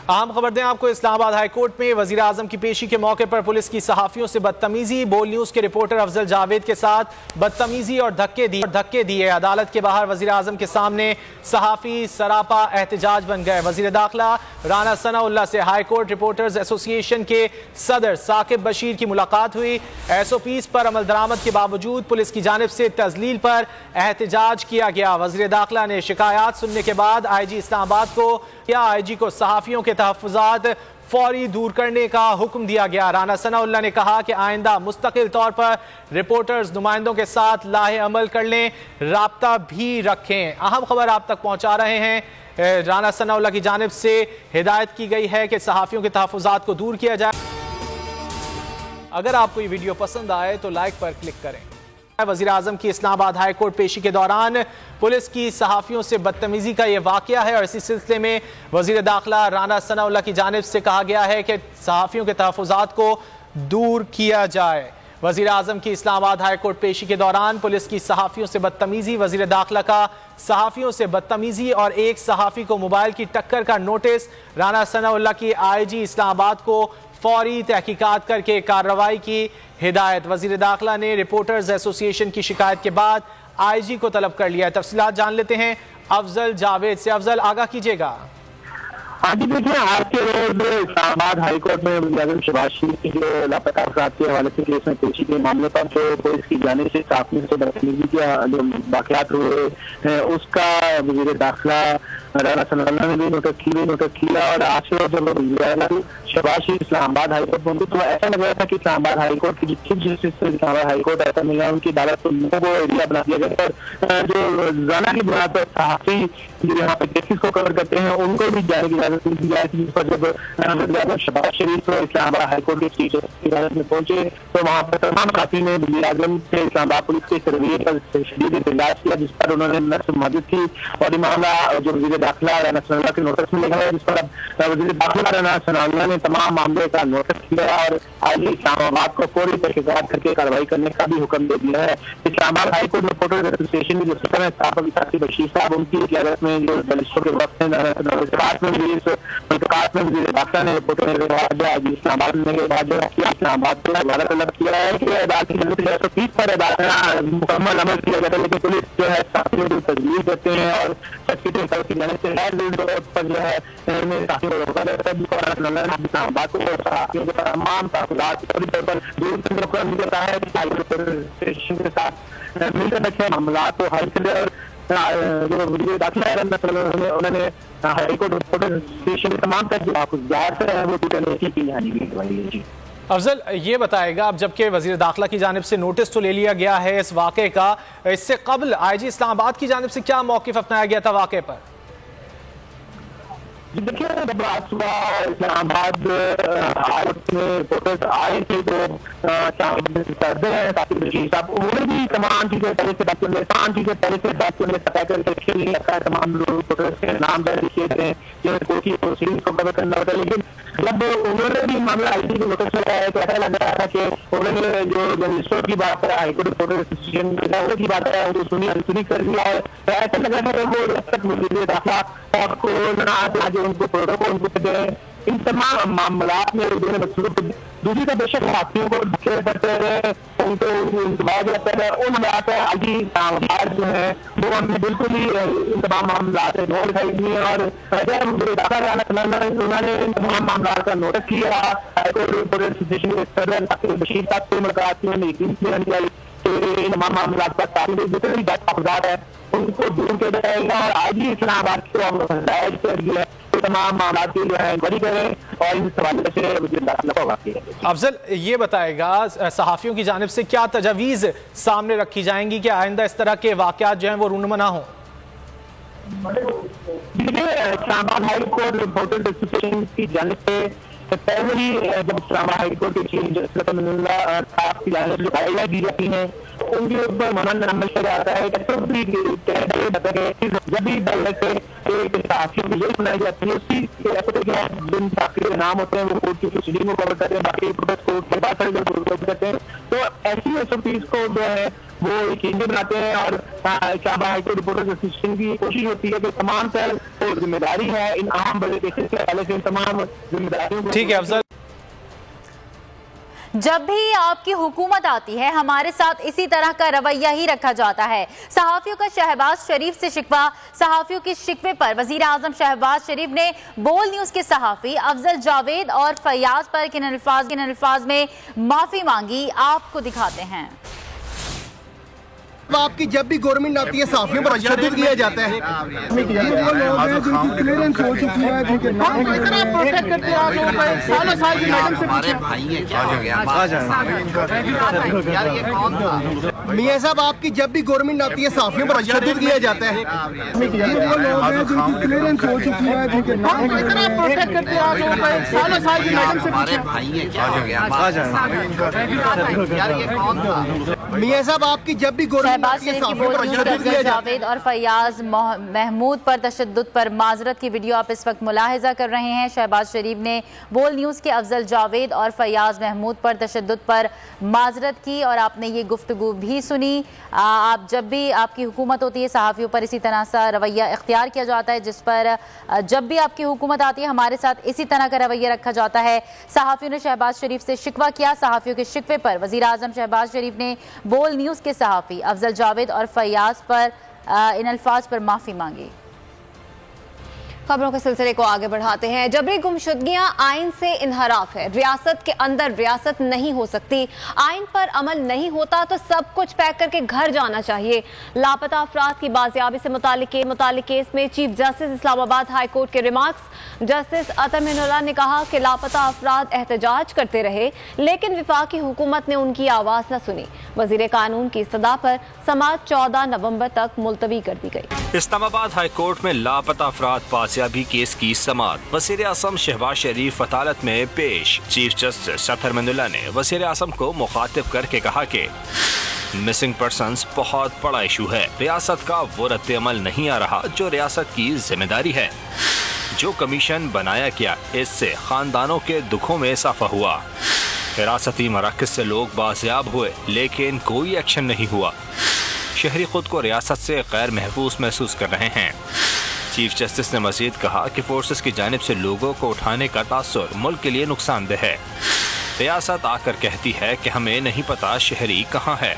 अहम खबर दें आपको, इस्लामाबाद हाईकोर्ट में वजीर आजम की पेशी के मौके पर पुलिस की सहाफियों से बदतमीजी। बोल न्यूज के रिपोर्टर अफजल जावेद के साथ बदतमीजी और धक्के दिए। अदालत के बाहर वजीर आजम के सामने सहाफी सरापा एहतजाज बन गए। वजीर दाखिला राना सनाउल्लाह से हाईकोर्ट रिपोर्टर्स एसोसिएशन के सदर साकिब बशीर की मुलाकात हुई। SOPs पर अमल दरामद के बावजूद पुलिस की जानिब से तजलील पर एहतजाज किया गया। वजीर दाखिला ने शिकायत सुनने के बाद IG इस्लामाबाद को IG को सहाफियों के तहफ़्फ़ुज़ात फौरी दूर करने का हुक्म दिया गया। राना सनाउल्लाह ने कहा कि आइंदा मुस्तकिल तौर पर रिपोर्टर्स नुमाइंदों के साथ लाहे अमल कर लें, राब्ता भी रखें। अहम खबर आप तक पहुंचा रहे हैं। राना सनाउल्लाह की जानिब से हिदायत की गई है कि सहाफियों के तहफ़्फ़ुज़ात को दूर किया जाए। अगर आपको ये वीडियो पसंद आए तो लाइक पर क्लिक करें। वज़ीर आज़म की इस्लामाबाद हाई कोर्ट पेशी के दौरान पुलिस की सहाफियों से बदतमीजी का यह वाक़या है और इसी सिलसिले में वज़ीर दाखिला राना सनाउल्लाह की जानिब से कहा गया है कि सहाफियों के तहफ़्फ़ुज़ात को दूर किया जाए। वज़ीर आज़म की इस्लामाबाद हाई कोर्ट पेशी के दौरान पुलिस की सहाफियों से बदतमीजी। वज़ीर दाखिला का सहाफियों से बदतमीजी और एक सहाफ़ी को मोबाइल की टक्कर का नोटिस। राना सनाउल्लाह की IG इस्लामाबाद को फौरी तहकीकात करके कार्रवाई की हिदायत। वजीर दाखिला ने रिपोर्टर्स एसोसिएशन की शिकायत के बाद IG को तलब कर लिया है। तफसीलात जान लेते हैं अफजल जावेद से। अफजल, आगाह कीजिएगा। हाँ जी, देखिए आज के रोज इस्लामाबाद हाईकोर्ट में मुलज़िम शहबाज शरीफ की जो लापता अफराद के हवाले से केस में पेशी के मामले पर जो पुलिस की जानिब से सहाफियों से बदतमीजी के जो वाक़यात हुए हैं उसका वज़ीर दाखिला राना सनाउल्लाह ने भी नोटिस किया और आज जब शहबाज शरीफ इस्लामाबाद हाईकोर्ट पहुंचे तो ऐसा लग रहा था कि इस्लामाबाद हाईकोर्ट की चीफ जस्टिस इस्लामाबाद हाईकोर्ट ऐसा मिला उनकी अदालत को एरिया बना दिया गया पर जो रोजाना की बुनियाद पर सहाफी जो यहाँ पे केसेस को कवर करते हैं उनको भी जाने की इजाजत दी जाए थी। जिस पर जब शहबाज शरीफ इस्लामाबाद हाईकोर्ट के चीफ जस्टिस की अदालत में पहुंचे तो वहाँ पर तमाम सहाफी ने वज़ीर आज़म से इस्लामाबाद पुलिस के रवैये पर शदीद एहतजाज किया, जिस पर उन्होंने नर्स मदद की और ये मामला जो वज़ीर दाखिला राना सनाउल्लाह के नोटिस में लिखा है, जिस पर अब वज़ीर दाखिला राना सनाउल्लाह ने तमाम मामले का नोटिस किया और आज इस्लामाबाद को फौरी तहकीकात करके कार्रवाई करने का भी हुक्म दे दिया है। इस्लामाबाद हाईकोर्ट रिपोर्टर्स एसोसिएशन के जो सदर हैं साकिब बशीर साहब, उनकी क़यादत में जो जलिसों के वक्त में वज़ीर दाखिला ने रिपोर्टर इस्लामाबाद में इस्लामाबाद को हवाला तलब किया है कि अदालत की SOPs पर मुकम्मल अमल किया जाता है, लेकिन पुलिस जो है साथियों को तजवीज़ देते हैं और पर जो है इस्लामाबाद को तमाम के साथ मिलकर रखे मामला तो हल जो वज़ीर दाखिला उन्होंने हाईकोर्ट रिपोर्टर एसोसिएशन के तमाम तक अफजल, ये बताएगा अब जबकि वज़ीर दाखिला की जानिब से नोटिस तो ले लिया गया है इस वाक़े का, इससे कबल IG इस्लामाबाद की जानिब से क्या मौक़िफ़ अपनाया गया था वाक़े पर? देखिए, जब आज सुबह इस्लामाबाद हाईकोर्ट में रिपोर्टर्स आए थे तो सदर हैं साकिब बशीर साहब, उन्होंने भी तमाम चीजें पहले से तय करके तमाम रिपोर्टर्स के नाम दर्ज किए थे जिन्हें कोर्ट की प्रोसीडिंग्स को कवर करना होता है। लेकिन जब उन्होंने भी मामला IG को नोटिस लगाया तो ऐसा लग रहा था कि उन्होंने जो जर्नलिस्टों की बात है हाईकोर्ट रिपोर्टर एसोसिएशन की बात है वो सुनी कर दिया है। तो ऐसा लग रहा था कि वो जब तक वज़ीर दाखिला और उनको प्रोटोकॉल उनको इन तमाम मामलात में दूसरी का बेशक साथियों को धक्के पड़ते रहे, उनको जाता है उन IG जो है वो हमने बिल्कुल ही इन तमाम मामलात नोट दिखाई दिए और उन्होंने इन तमाम मामलात का नोटिस किया। हाईकोर्ट रिपोर्टर एसोसिएशन के सदर साकिब बशीर साहब से मुलाकात में यकीन किया कि इन तमाम मामलात पर जितने भी कागजात है उनको दूर किया जाएगा और IG इस्लामाबाद को हिदायत कर दिया तमाम मामला की जो है इंक्वायरी करें और इस हवाले से वज़ीर दाखिला को आगाह किया। अफजल, ये बताएगा सहाफियों की जानिब से क्या तजावीज़ सामने रखी जाएंगी कि आइंदा इस तरह के वाक़यात जो हैं वो रूनुमा ना हों? Islamabad high court reporters association की जानिब से पहले ही जब इस्लामाबाद हाई कोर्ट के चीफ जस्टिस साहब की जानिब से गाइडलाइन दी जाती है उनके ऊपर मनन अमल किया जाता है जब भी सहाफियों की लिस्ट बनाई जाती है उसी जिन सहाफियों के नाम होते हैं वो कोर्ट की प्रोसीडिंग को कवर करते हैं, बाकी कोर्ट के बाद करते हैं। तो ऐसी SOPs को जो है वो यकीनी बनाते हैं और इस्लामाबाद हाईकोर्ट रिपोर्टर्स एसोसिएशन की कोशिश होती है कि तमाम तर जिम्मेदारी है इन अहम बड़े केसेस के हवाले से तमाम जिम्मेदारियों को। ठीक है अफजल। जब भी आपकी हुकूमत आती है हमारे साथ इसी तरह का रवैया ही रखा जाता है। सहाफियों का शहबाज शरीफ से शिकवा। सहाफियों के शिकवे पर वजीर आजम शहबाज शरीफ ने बोल न्यूज के सहाफी अफजल जावेद और फयाज पर किन अल्फाज में माफी मांगी, आपको दिखाते हैं। आपकी जब भी गवर्नमेंट आती है सहाफियों पर तशद्दुद किया जाता है। मियां साहब आपकी जब भी गवर्नमेंट आती है सहाफियों पर तशद्दुद किया जाता है। मियां साहब आपकी जब भी शहबाज शरीफ की बोल न्यूज अफजल जावेद और फयाज महमूद पर तशद्दुद पर माजरत की वीडियो आप इस वक्त मुलाहिजा कर रहे हैं। शहबाज शरीफ ने बोल न्यूज के अफजल जावेद और फयाज महमूद पर तशद्दुद पर माजरत की और आपने ये गुफ्तगू भी सुनी। आप जब भी आपकी हुकूमत होती है सहाफ़ियों पर इसी तरह सा रवैया इख्तियार किया जाता है, जिस पर जब भी आपकी हुकूमत आती है हमारे साथ इसी तरह का रवैया रखा जाता है। सहाफ़ियों ने शहबाज शरीफ से शिकवा किया। सहाफ़ियों के शिकवे पर वज़ीर आज़म शहबाज शरीफ ने बोल न्यूज़ के सहाफ़ी अफजल जावेद और फयाज पर इन अल्फाज पर माफ़ी मांगी। खबरों के सिलसिले को आगे बढ़ाते हैं। जबरी गुमशुदगियां आइन से इनहराफ है। रियासत के अंदर रियासत नहीं हो सकती। आइन पर अमल नहीं होता तो सब कुछ पैक करके घर जाना चाहिए। लापता अफराद की बाजियाबी से मुतालिक केस में chief justice Islamabad high court के रिमार्क्स। जस्टिस अतर मिनल्लाह ने कहा कि लापता अफराद एहतजाज करते रहे लेकिन विफाकी हुकूमत ने उनकी आवाज न सुनी। वजीर कानून की इस्तदा पर समाअत 14 नवंबर तक मुलतवी कर दी गई। इस्लामाबाद हाई कोर्ट में लापता अफराद बाजियाबी केस की समाअत वज़ीर आज़म शहबाज शरीफ अदालत में पेश। चीफ जस्टिस अतर मिनल्लाह ने वज़ीर आज़म को मुखातिब करके कहा कि मिसिंग पर्सन्स बहुत बड़ा इशू है। रियासत का वो रद्द अमल नहीं आ रहा जो रियासत की जिम्मेदारी है। जो कमीशन बनाया गया इससे खानदानों के दुखों में इजाफा हुआ। हिरासती मराकज़ से लोग बाजियाब हुए लेकिन कोई एक्शन नहीं हुआ। शहरी खुद को रियासत से गैर महफूज महसूस कर रहे हैं। चीफ जस्टिस ने मजीद कहा कि फोर्सेस की जानिब से लोगों को उठाने का तासुर मुल्क के लिए नुकसानदेह है। रियासत आकर कहती है कि हमें नहीं पता शहरी कहाँ है।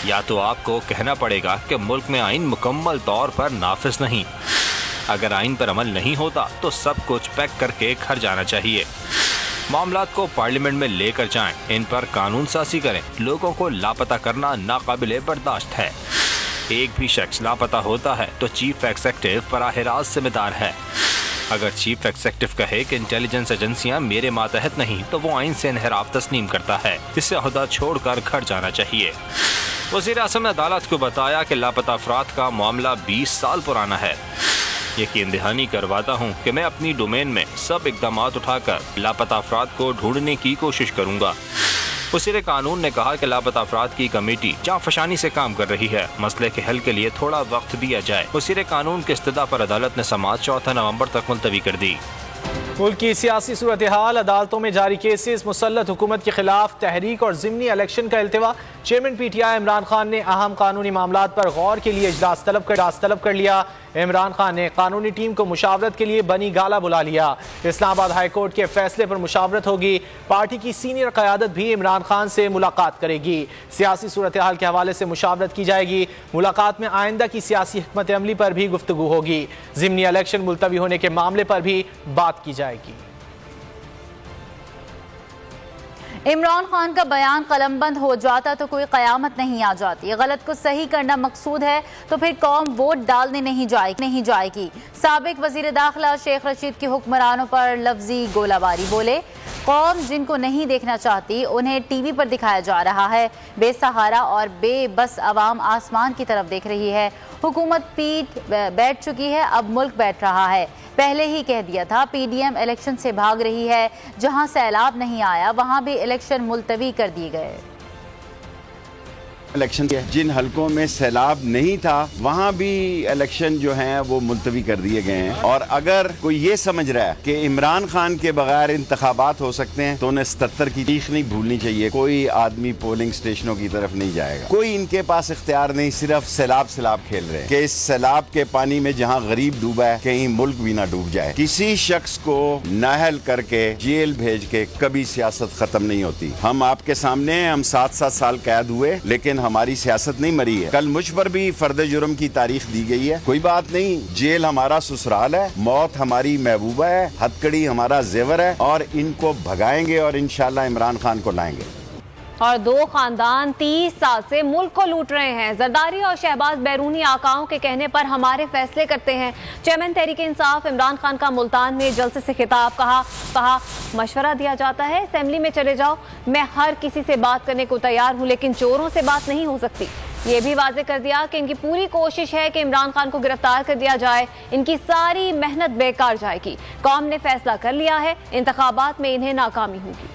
या तो आपको कहना पड़ेगा कि मुल्क में आइन मुकम्मल तौर पर नाफिज नहीं। अगर आइन पर अमल नहीं होता तो सब कुछ पैक करके घर जाना चाहिए। मामलात को पार्लियामेंट में लेकर जाएं, इन पर कानून साजी करें। लोगों को लापता करना नाकाबिले बर्दाश्त है। एक भी शख्स लापता होता है तो चीफ एग्जीक्यूटिव बराह रास्त जिम्मेदार है। अगर चीफ एग्जीक्यूटिव कहे कि इंटेलिजेंस एजेंसियां मेरे मातहत नहीं तो वो आइन से इनहराफ तस्लीम करता है। इसे ओहदा छोड़कर घर जाना चाहिए। वज़ीर आज़म ने अदालत को बताया कि लापता अफराद का मामला 20 साल पुराना है। यकीन दहानी करवाता हूँ कि मैं अपनी डोमेन में सब इकदाम उठाकर लापता अफराद को ढूंढने की कोशिश करूँगा। वज़ीर कानून ने कहा कि लापता अफराद की कमेटी जांफशानी से काम कर रही है। मसले के हल के लिए थोड़ा वक्त दिया जाए। वज़ीर कानून के इस्तदा पर अदालत ने समाअत 14 नवंबर तक मुलतवी कर दी। मुल्क की सियासी सूरत हाल, अदालतों में जारी केसेस, मुसल्लत हुकूमत के खिलाफ तहरीक और ज़िमनी इलेक्शन का इल्तिवा। चेयरमैन PTI इमरान खान ने अहम कानूनी मामलात पर गौर के लिए इजलास तलब कर लिया। इमरान खान ने कानूनी टीम को मुशावरत के लिए बनी गाला बुला लिया। इस्लामाबाद हाई कोर्ट के फैसले पर मुशावरत होगी। पार्टी की सीनियर क़यादत भी इमरान खान से मुलाकात करेगी। सियासी सूरत हाल के हवाले से मुशावरत की जाएगी। मुलाकात में आइंदा की सियासी हिकमत अमली पर भी गुफ्तगू होगी। ज़िमनी इलेक्शन मुलतवी होने के मामले पर भी बात की जाएगी। इमरान खान का बयान कलमबंद हो जाता तो कोई क़यामत नहीं आ जाती। गलत को सही करना मकसूद है तो फिर कौम वोट डालने नहीं जाएगी। साबिक वज़ीर दाखिला शेख रशीद की हुक्मरानों पर लफ्जी गोलाबारी। बोले, कौम जिनको नहीं देखना चाहती उन्हें टीवी पर दिखाया जा रहा है। बेसहारा और बेबस अवाम आसमान की तरफ देख रही है। हुकूमत बैठ चुकी है, अब मुल्क बैठ रहा है। पहले ही कह दिया था PDM इलेक्शन से भाग रही है। जहां सैलाब नहीं आया वहां भी इलेक्शन मुलतवी कर दिए गए। इलेक्शन किया। जिन हलकों में सैलाब नहीं था वहाँ भी इलेक्शन जो हैं वो मुलतवी कर दिए गए हैं। और अगर कोई ये समझ रहा है कि इमरान खान के बगैर इंतखाबात हो सकते हैं तो उन्हें 77 की तारीख नहीं भूलनी चाहिए। कोई आदमी पोलिंग स्टेशनों की तरफ नहीं जाएगा, कोई इनके पास इख्तियार नहीं, सिर्फ सैलाब खेल रहे हैं कि इस सैलाब के पानी में जहाँ गरीब डूबा है कहीं मुल्क भी ना डूब जाए। किसी शख्स को नाअहल करके जेल भेज के कभी सियासत खत्म नहीं होती। हम आपके सामने हैं, हम 7-7 साल कैद हुए लेकिन हमारी सियासत नहीं मरी है। कल मुझ पर भी फर्द जुर्म की तारीख दी गई है, कोई बात नहीं, जेल हमारा ससुराल है, मौत हमारी महबूबा है, हथकड़ी हमारा जेवर है और इनको भगाएंगे और इंशाल्लाह इमरान खान को लाएंगे। और दो खानदान 30 साल से मुल्क को लूट रहे हैं। जरदारी और शहबाज बैरूनी आकाओं के कहने पर हमारे फैसले करते हैं। चेयरमैन तहरीक इंसाफ इमरान खान का मुल्तान में जलसे से खिताब, कहा मशवरा दिया जाता है असेंबली में चले जाओ, मैं हर किसी से बात करने को तैयार हूँ लेकिन चोरों से बात नहीं हो सकती। ये भी वाजे कर दिया कि इनकी पूरी कोशिश है कि इमरान खान को गिरफ्तार कर दिया जाए, इनकी सारी मेहनत बेकार जाएगी। कौम ने फैसला कर लिया है, इंतखाबात में इन्हें नाकामी होगी।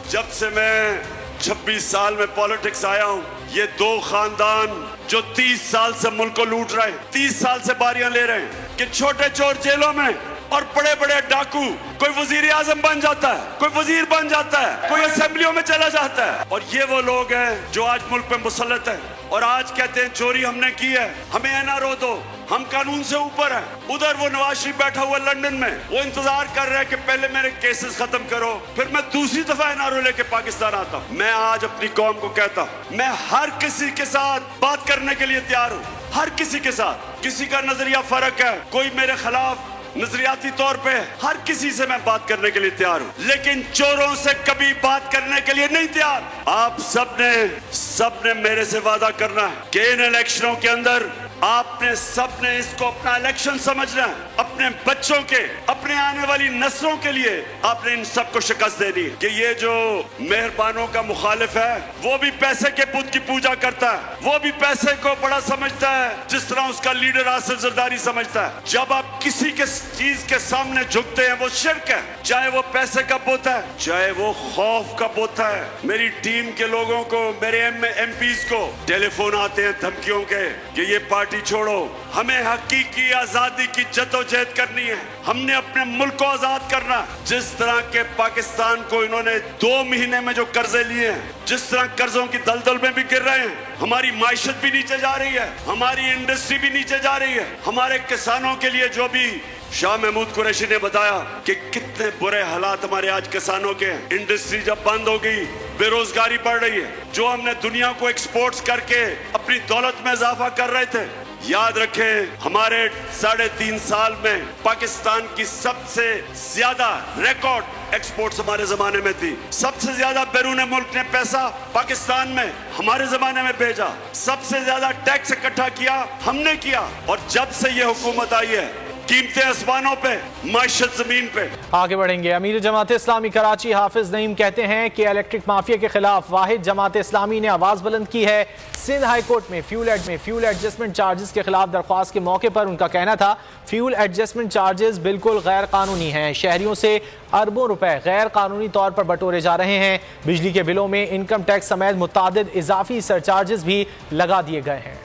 जब से मैं 26 साल में पॉलिटिक्स आया हूं, ये दो खानदान जो 30 साल से मुल्क को लूट रहे हैं, 30 साल से बारियां ले रहे हैं कि छोटे चोर जेलों में और बड़े बड़े डाकू, कोई वजीर आजम बन जाता है, कोई वजीर बन जाता है, कोई असेंबलियों में चला जाता है। और ये वो लोग हैं जो आज मुल्क पे मुसल्लत हैं और आज कहते हैं चोरी हमने की है, हमें एनआरओ दो, हम कानून से ऊपर हैं। उधर वो नवाज शरीफ बैठा हुआ लंदन में, वो इंतजार कर रहे हैं कि पहले मेरे केसेस खत्म करो फिर मैं दूसरी दफा एनआरओ लेके पाकिस्तान आता हूं। मैं आज अपनी कौम को कहता हूं, मैं हर किसी के साथ बात करने के लिए तैयार हूं, हर किसी के साथ। किसी का नजरिया फर्क है, कोई मेरे खिलाफ नजरियाती तौर पे, हर किसी से मैं बात करने के लिए तैयार हूं, लेकिन चोरों से कभी बात करने के लिए नहीं तैयार। आप सबने मेरे से वादा करना है कि इन इलेक्शनों के अंदर आपने सबने इसको अपना इलेक्शन समझना है, अपने बच्चों के, अपने आने वाली नस्लों के लिए आपने इन सबको शिकस्त देनी है कि ये जो मेहरबानों का मुखालिफ है वो भी पैसे के बुत की पूजा करता है, वो भी पैसे को बड़ा समझता है जिस तरह उसका लीडर आसिफ जरदारी समझता है। जब आप किसी के चीज के सामने झुकते हैं वो शिर्क है, चाहे वो पैसे का बुत है, चाहे वो खौफ का बुत है। मेरी टीम के लोगों को, मेरे एमपीज को टेलीफोन आते हैं धमकियों के कि ये पार्टी छोड़ो, हमें हकीकी आजादी की जद्दोजहद करनी है, हमने अपने मुल्क को आजाद करना। जिस तरह के पाकिस्तान को इन्होंने 2 महीने में जो कर्जे लिए हैं, जिस तरह कर्जों की दलदल में भी गिर रहे हैं, हमारी माइशत भी नीचे जा रही है, हमारी इंडस्ट्री भी नीचे जा रही है, हमारे किसानों के लिए जो भी शाह महमूद कुरैशी ने बताया कि कितने बुरे हालात हमारे आज किसानों के हैं। इंडस्ट्री जब बंद हो गई, बेरोजगारी बढ़ रही है, जो हमने दुनिया को एक्सपोर्ट्स करके अपनी दौलत में इजाफा कर रहे थे। याद रखें, हमारे 3.5 साल में पाकिस्तान की सबसे ज्यादा रिकॉर्ड एक्सपोर्ट्स हमारे जमाने में थी। सबसे ज्यादा बैरून मुल्क ने पैसा पाकिस्तान में हमारे जमाने में भेजा, सबसे ज्यादा टैक्स इकट्ठा किया हमने किया। और जब से ये हुकूमत आई है, कीमतें आसमानों पे, माशत जमीन पे। आगे बढ़ेंगे। अमीर जमात इस्लामी कराची हाफिज नईम कहते हैं कि इलेक्ट्रिक माफिया के खिलाफ वाहिद जमात इस्लामी ने आवाज बुलंद की है। सिंध हाई कोर्ट में फ्यूल एडजस्टमेंट चार्जेस के खिलाफ दरख्वास्त के मौके पर उनका कहना था फ्यूल एडजस्टमेंट चार्जेस बिल्कुल गैर कानूनी हैं, शहरियों से अरबों रुपए गैर कानूनी तौर पर बटोरे जा रहे हैं। बिजली के बिलों में इनकम टैक्स समेत मुतादिद इजाफी सरचार्जेस भी लगा दिए गए हैं।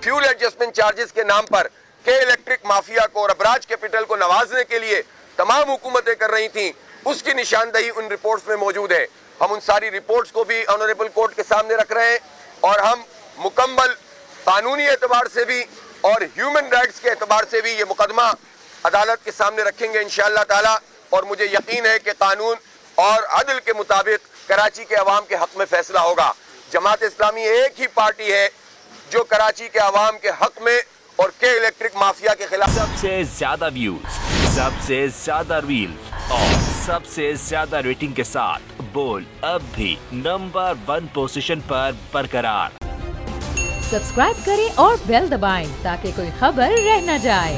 फ्यूल एडजस्टमेंट चार्जेस के नाम पर के इलेक्ट्रिक माफिया को और अबराज कैपिटल को नवाजने के लिए तमाम हुकूमतें कर रही थीं, उसकी निशानदही उन रिपोर्ट्स में मौजूद है। हम उन सारी रिपोर्ट्स को भी ऑनरेबल कोर्ट के सामने रख रहे हैं और हम मुकम्मल कानूनी एतबार से भी और ह्यूमन राइट्स के एतबार से भी ये मुकदमा अदालत के सामने रखेंगे इंशाअल्लाह ताला। और मुझे यकीन है कि कानून और अदल के मुताबिक कराची के अवाम के हक में फैसला होगा। जमात इस्लामी एक ही पार्टी है जो कराची के अवाम के हक में और के इलेक्ट्रिक माफिया के खिलाफ सबसे ज्यादा व्यूज, सबसे ज्यादा रील और सबसे ज्यादा रेटिंग के साथ बोल अब भी नंबर 1 पोजीशन पर बरकरार। सब्सक्राइब करें और बेल दबाएं ताकि कोई खबर रह न जाए।